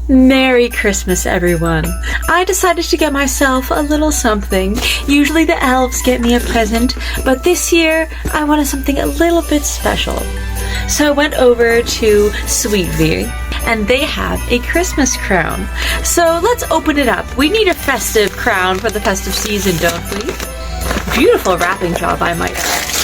Merry Christmas, everyone. I decided to get myself a little something. Usually the elves get me a present, but this year I wanted something a little bit special. So I went over to Sweetv, and they have a Christmas crown. So let's open it up. We need a festive crown for the festive season, don't we? Beautiful wrapping job, I might add.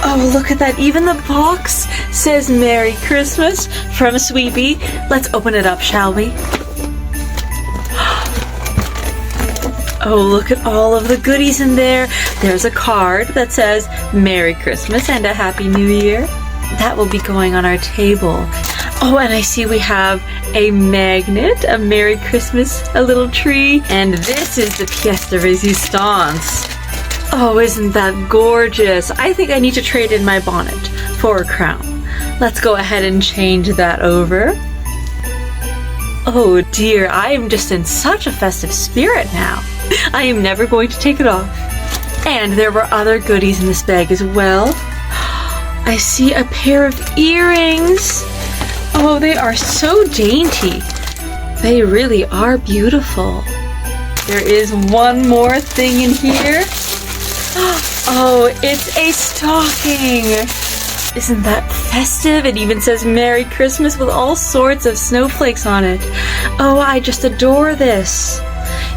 Oh, look at that. Even the box says Merry Christmas from Sweetv. Let's open it up, shall we? Oh, look at all of the goodies in there. There's a card that says Merry Christmas and a Happy New Year. That will be going on our table. Oh, and I see we have a magnet, a Merry Christmas, a little tree, and this is the pièce de résistance. Oh, isn't that gorgeous? I think I need to trade in my bonnet for a crown. Let's go ahead and change that over. Oh dear, I am just in such a festive spirit now. I am never going to take it off. And there were other goodies in this bag as well. I see a pair of earrings. Oh, they are so dainty. They really are beautiful. There is one more thing in here. Oh, it's a stocking! Isn't that festive? It even says Merry Christmas with all sorts of snowflakes on it. Oh, I just adore this.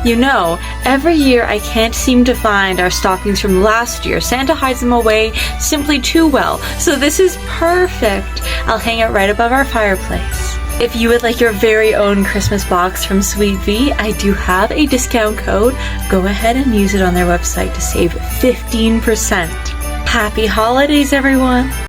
You know, every year I can't seem to find our stockings from last year. Santa hides them away simply too well, so this is perfect. I'll hang it right above our fireplace. If you would like your very own Christmas box from Sweetv, I do have a discount code. Go ahead and use it on their website to save 15%. Happy holidays, everyone!